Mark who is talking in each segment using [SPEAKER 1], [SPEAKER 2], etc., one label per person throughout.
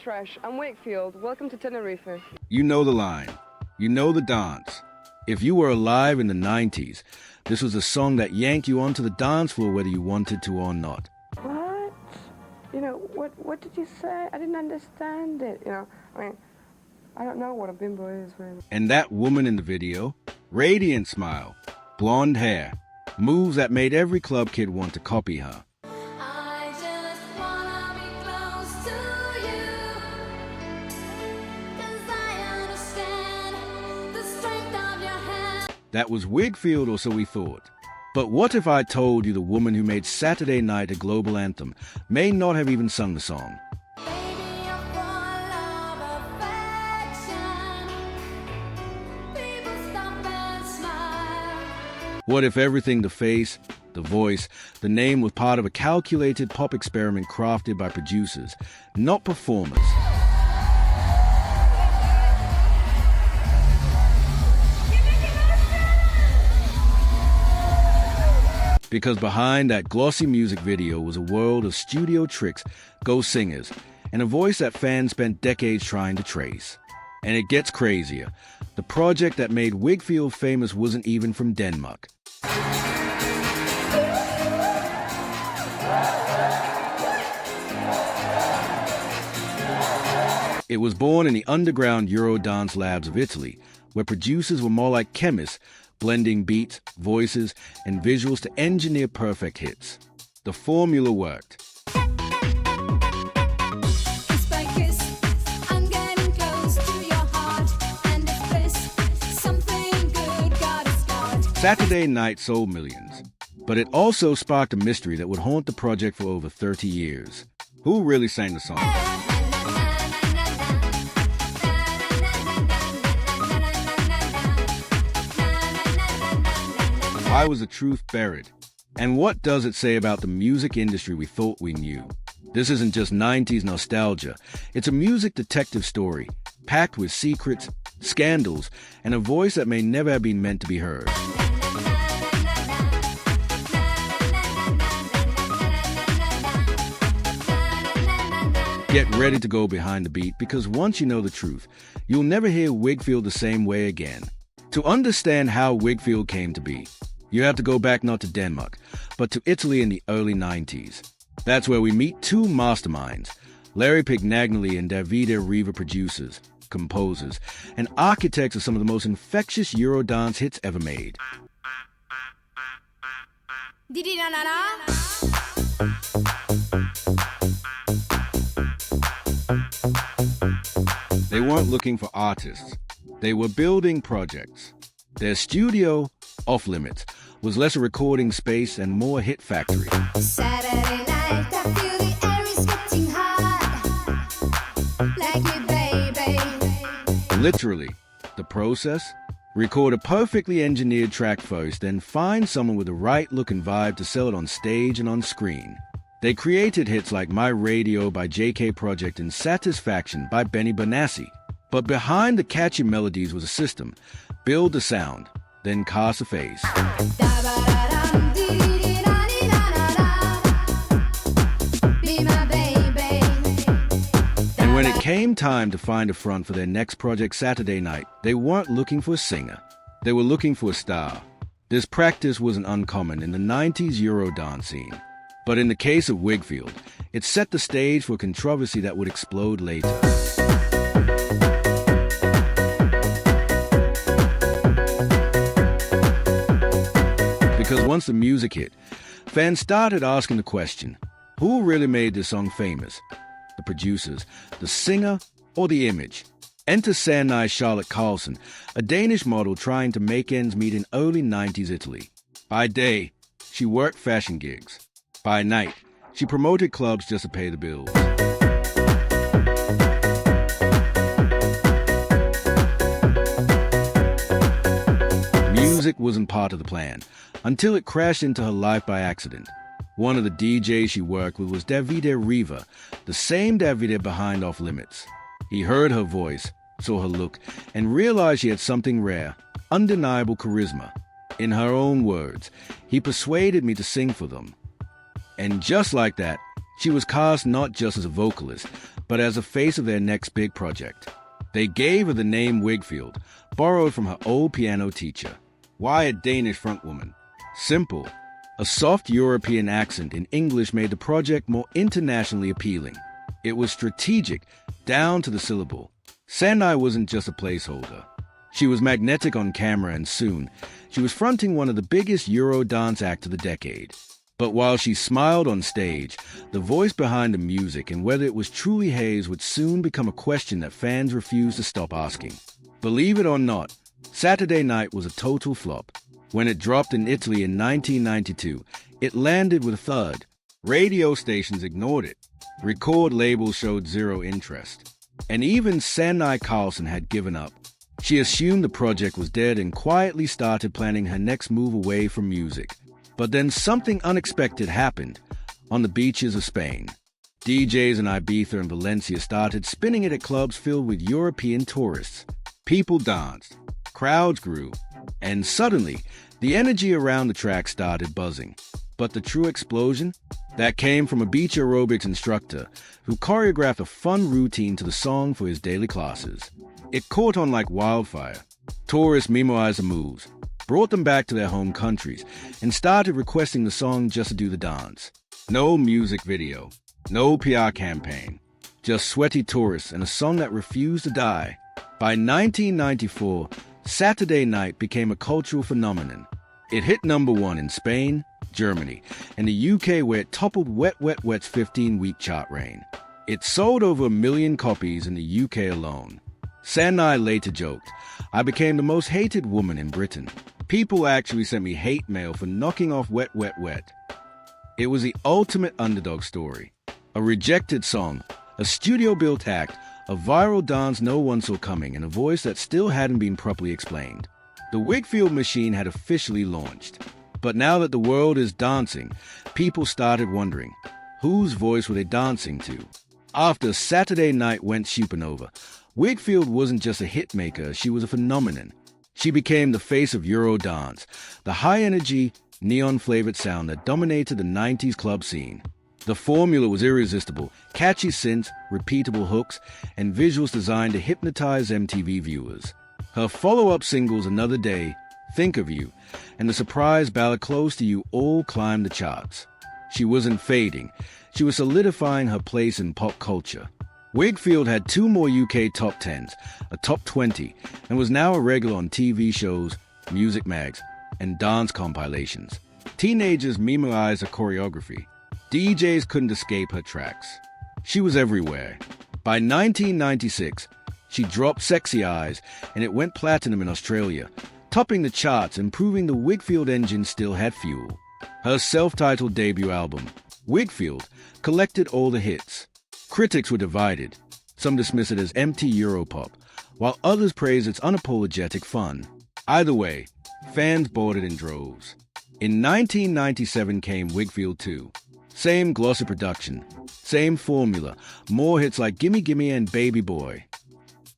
[SPEAKER 1] fresh. I'm Whigfield. Welcome to Tenerife.
[SPEAKER 2] You know the line. You know the dance. If you were alive in the 90s, this was a song that yanked you onto the dance floor whether you wanted to or not.
[SPEAKER 1] What? You know, what did you say? I didn't understand it. You know, I mean, I don't know what a bimbo is, really.
[SPEAKER 2] And that woman in the video, radiant smile, blonde hair, moves that made every club kid want to copy her.
[SPEAKER 3] I just wanna be close to you, 'cause I understand the strength of your hand.
[SPEAKER 2] That was Whigfield, or so we thought. But what if I told you the woman who made Saturday Night a global anthem may not have even sung the song?
[SPEAKER 3] Baby, you're full of affection. People stop and smile.
[SPEAKER 2] What if everything, the face, the voice, the name, was part of a calculated pop experiment crafted by producers, not performers? Because behind that glossy music video was a world of studio tricks, ghost singers, and a voice that fans spent decades trying to trace. And it gets crazier. The project that made Whigfield famous wasn't even from Denmark. It was born in the underground Eurodance labs of Italy, where producers were more like chemists, blending beats, voices, and visuals to engineer perfect hits. The formula worked.
[SPEAKER 3] Kiss by kiss, I'm getting close to your heart, and if this something good gotta start.
[SPEAKER 2] Saturday Night sold millions, but it also sparked a mystery that would haunt the project for over 30 years. Who really sang the song? Why was the truth buried? And what does it say about the music industry we thought we knew? This isn't just 90s nostalgia. It's a music detective story, packed with secrets, scandals, and a voice that may never have been meant to be heard. Get ready to go behind the beat, because once you know the truth, you'll never hear Whigfield the same way again. To understand how Whigfield came to be, you have to go back not to Denmark, but to Italy in the early 90s. That's where we meet two masterminds, Larry Pignagoli and Davide Riva, producers, composers, and architects of some of the most infectious Eurodance hits ever made. They weren't looking for artists. They were building projects. Their studio, Off Limits, was less a recording space and more a hit factory.
[SPEAKER 3] Saturday night, I feel the air is getting hot, like you, baby.
[SPEAKER 2] Literally, the process? Record a perfectly engineered track first, then find someone with the right look and vibe to sell it on stage and on screen. They created hits like My Radio by JK Project and Satisfaction by Benny Benassi. But behind the catchy melodies was a system. Build the sound, then cast a face. And when it came time to find a front for their next project, Saturday Night, they weren't looking for a singer. They were looking for a star. This practice wasn't uncommon in the 90s Eurodance scene. But in the case of Whigfield, it set the stage for controversy that would explode later. Because once the music hit, fans started asking the question, who really made this song famous? The producers, the singer, or the image? Enter Sannie Charlotte Carlson, a Danish model trying to make ends meet in early 90s Italy. By day, she worked fashion gigs. By night, she promoted clubs just to pay the bills. Music wasn't part of the plan, until it crashed into her life by accident. One of the DJs she worked with was Davide Riva, the same Davide behind Off Limits. He heard her voice, saw her look, and realized she had something rare, undeniable charisma. In her own words, he persuaded me to sing for them. And just like that, she was cast not just as a vocalist, but as a face of their next big project. They gave her the name Whigfield, borrowed from her old piano teacher. Why a Danish frontwoman? Simple. A soft European accent in English made the project more internationally appealing. It was strategic, down to the syllable. Sannie wasn't just a placeholder. She was magnetic on camera, and soon, she was fronting one of the biggest Eurodance acts of the decade. But while she smiled on stage, the voice behind the music and whether it was truly Hayes would soon become a question that fans refused to stop asking. Believe it or not, Saturday Night was a total flop. When it dropped in Italy in 1992, it landed with a thud. Radio stations ignored it. Record labels showed zero interest. And even Sannie Carlson had given up. She assumed the project was dead and quietly started planning her next move away from music. But then something unexpected happened on the beaches of Spain. DJs in Ibiza and Valencia started spinning it at clubs filled with European tourists. People danced, crowds grew, and suddenly the energy around the track started buzzing. But the true explosion? That came from a beach aerobics instructor who choreographed a fun routine to the song for his daily classes. It caught on like wildfire. Tourists memorized the moves, brought them back to their home countries, and started requesting the song just to do the dance. No music video, no PR campaign, just sweaty tourists and a song that refused to die. By 1994, Saturday Night became a cultural phenomenon. It hit #1 in Spain, Germany, and the UK, where it toppled Wet Wet Wet's 15-week chart reign. It sold over 1 million copies in the UK alone. Sannie later joked, "I became the most hated woman in Britain. People actually sent me hate mail for knocking off Wet Wet Wet." It was the ultimate underdog story. A rejected song, a studio-built act, a viral dance no one saw coming, and a voice that still hadn't been properly explained. The Whigfield machine had officially launched. But now that the world is dancing, people started wondering, whose voice were they dancing to? After Saturday Night went supernova, Whigfield wasn't just a hitmaker, she was a phenomenon. She became the face of Eurodance, the high-energy, neon-flavored sound that dominated the 90s club scene. The formula was irresistible: catchy synths, repeatable hooks, and visuals designed to hypnotize MTV viewers. Her follow-up singles Another Day, Think of You, and the surprise ballad Close to You all climbed the charts. She wasn't fading, she was solidifying her place in pop culture. Whigfield had 2 more UK top 10s, a top 20, and was now a regular on TV shows, music mags, and dance compilations. Teenagers memorized her choreography. DJs couldn't escape her tracks. She was everywhere. By 1996, she dropped Sexy Eyes, and it went platinum in Australia, topping the charts and proving the Whigfield engine still had fuel. Her self-titled debut album, Whigfield, collected all the hits. Critics were divided. Some dismiss it as empty Europop, while others praise its unapologetic fun. Either way, fans bought it in droves. In 1997 came Whigfield 2. Same glossy production, same formula, more hits like Gimme Gimme and Baby Boy.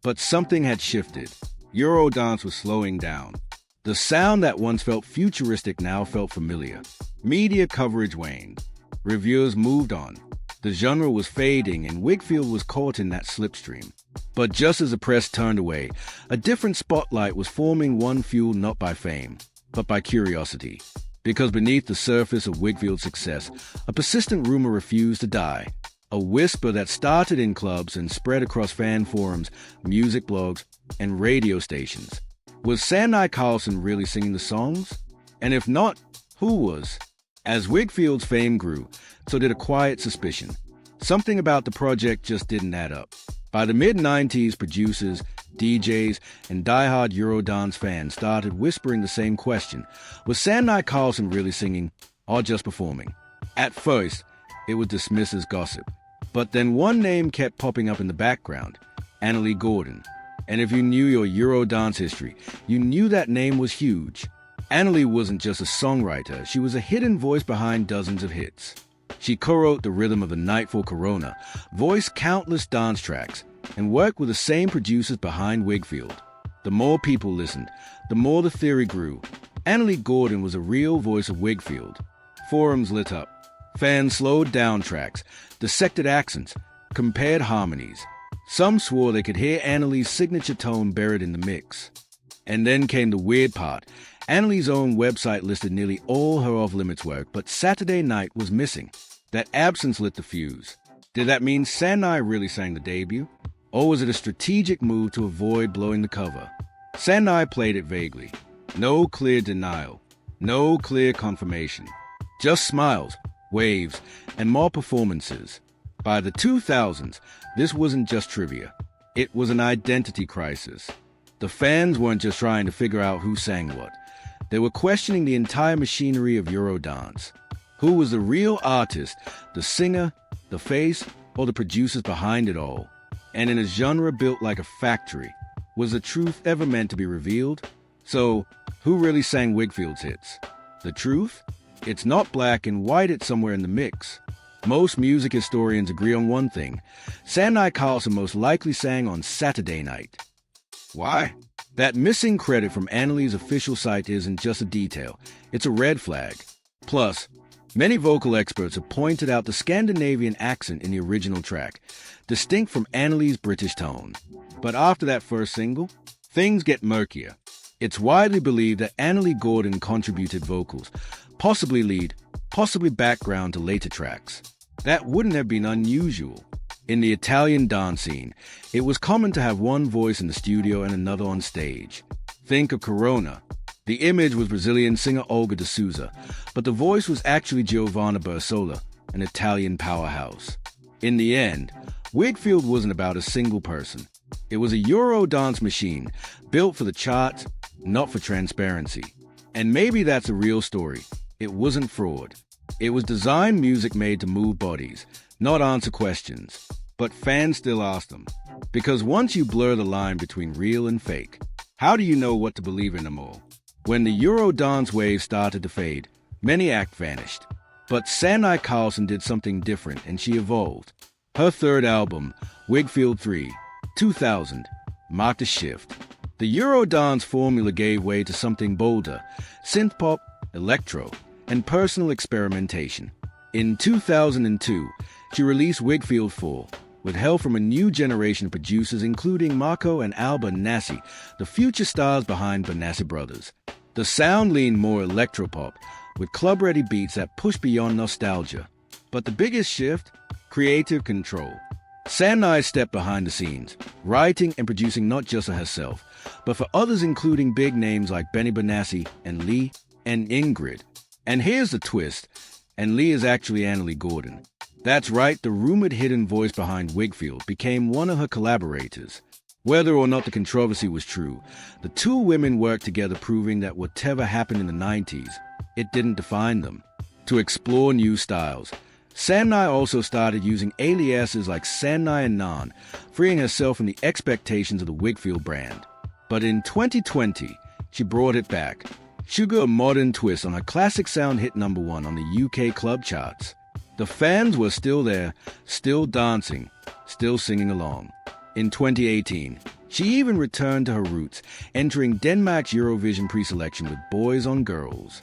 [SPEAKER 2] But something had shifted. Eurodance was slowing down. The sound that once felt futuristic now felt familiar. Media coverage waned. Reviewers moved on. The genre was fading, and Whigfield was caught in that slipstream. But just as the press turned away, a different spotlight was forming, one fueled not by fame, but by curiosity. Because beneath the surface of Whigfield's success, a persistent rumor refused to die. A whisper that started in clubs and spread across fan forums, music blogs, and radio stations. Was Sannie Carlson really singing the songs? And if not, who was? As Whigfield's fame grew, so did a quiet suspicion. Something about the project just didn't add up. By the mid-90s, producers, DJs, and die-hard Eurodance fans started whispering the same question. Was Sannie Carlson really singing, or just performing? At first, it was dismissed as gossip. But then one name kept popping up in the background, Annerley. And if you knew your Eurodance history, you knew that name was huge. Annerley wasn't just a songwriter, she was a hidden voice behind dozens of hits. She co-wrote the rhythm of the night for Corona, voiced countless dance tracks, and worked with the same producers behind Whigfield. The more people listened, the more the theory grew. Annerley was a real voice of Whigfield. Forums lit up. Fans slowed down tracks, dissected accents, compared harmonies. Some swore they could hear Annerley's signature tone buried in the mix. And then came the weird part. Annerley's own website listed nearly all her off-limits work, but Saturday Night was missing. That absence lit the fuse. Did that mean Sannie really sang the debut? Or was it a strategic move to avoid blowing the cover? Sannie played it vaguely. No clear denial. No clear confirmation. Just smiles, waves, and more performances. By the 2000s, this wasn't just trivia. It was an identity crisis. The fans weren't just trying to figure out who sang what. They were questioning the entire machinery of Eurodance. Who was the real artist, the singer, the face, or the producers behind it all? And in a genre built like a factory, was the truth ever meant to be revealed? So, who really sang Whigfield's hits? The truth? It's not black and white, it's somewhere in the mix. Most music historians agree on one thing. Sannie Carlson most likely sang on Saturday Night. Why? That missing credit from Annerley's official site isn't just a detail, it's a red flag. Plus, many vocal experts have pointed out the Scandinavian accent in the original track, distinct from Annerley's British tone. But after that first single, things get murkier. It's widely believed that Annerley Gordon contributed vocals, possibly lead, possibly background to later tracks. That wouldn't have been unusual. In the Italian dance scene, it was common to have one voice in the studio and another on stage. Think of Corona. The image was Brazilian singer Olga de Souza, but the voice was actually Giovanna Bersola, an Italian powerhouse. In the end, Whigfield wasn't about a single person. It was a Eurodance machine, built for the charts, not for transparency. And maybe that's a real story. It wasn't fraud. It was designed music made to move bodies, not answer questions. But fans still ask them. Because once you blur the line between real and fake, how do you know what to believe in anymore? When the Eurodance wave started to fade, many acts vanished. But Sannie Carlson did something different, and she evolved. Her third album, Whigfield 3, 2000, marked a shift. The Eurodance formula gave way to something bolder, synthpop, electro, and personal experimentation. In 2002, she released Whigfield 4, with help from a new generation of producers including Marco and Al Banassi, the future stars behind Banassi Brothers. The sound leaned more electropop, with club-ready beats that push beyond nostalgia. But the biggest shift? Creative control. Sannie stepped behind the scenes, writing and producing not just for herself, but for others including big names like Benny Benassi and Lee and Ingrid. And here's the twist, and Lee is actually Annerley Gordon. That's right, the rumored hidden voice behind Whigfield became one of her collaborators. Whether or not the controversy was true, the two women worked together proving that whatever happened in the 90s, it didn't define them. To explore new styles, Sannie also started using aliases like Sannie and Nan, freeing herself from the expectations of the Whigfield brand. But in 2020, she brought it back. Sugar a modern twist on her classic sound hit #1 on the UK club charts. The fans were still there, still dancing, still singing along. In 2018, she even returned to her roots, entering Denmark's Eurovision pre-selection with Boys on Girls.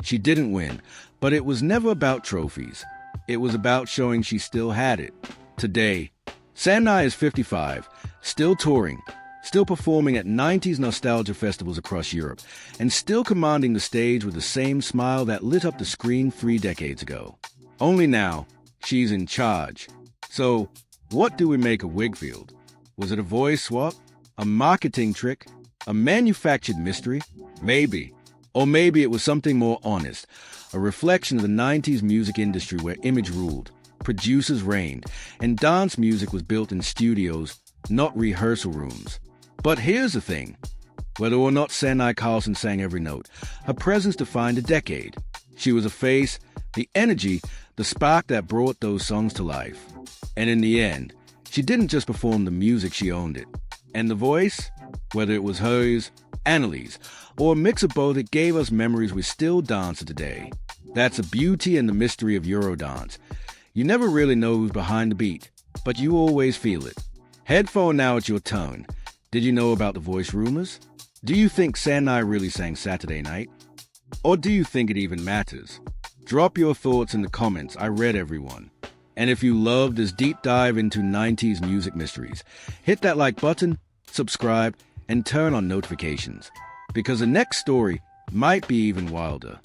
[SPEAKER 2] She didn't win, but it was never about trophies. It was about showing she still had it. Today, Sannie is 55, still touring, still performing at 90s nostalgia festivals across Europe, and still commanding the stage with the same smile that lit up the screen 3 decades ago. Only now, she's in charge. So, what do we make of Whigfield? Was it a voice swap? A marketing trick? A manufactured mystery? Maybe. Or maybe it was something more honest, a reflection of the 90s music industry where image ruled, producers reigned, and dance music was built in studios, not rehearsal rooms. But here's the thing. Whether or not Sannie Carlson sang every note, her presence defined a decade. She was a face, the energy, the spark that brought those songs to life. And in the end, she didn't just perform the music, she owned it. And the voice? Whether it was hers, Annerley's, or a mix of both, it gave us memories we still dance to today. That's the beauty and the mystery of Eurodance. You never really know who's behind the beat, but you always feel it. Headphone now at your turn. Did you know about the voice rumors? Do you think Sannie really sang Saturday Night? Or do you think it even matters? Drop your thoughts in the comments. I read everyone. And if you love this deep dive into 90s music mysteries, hit that like button, subscribe, and turn on notifications. Because the next story might be even wilder.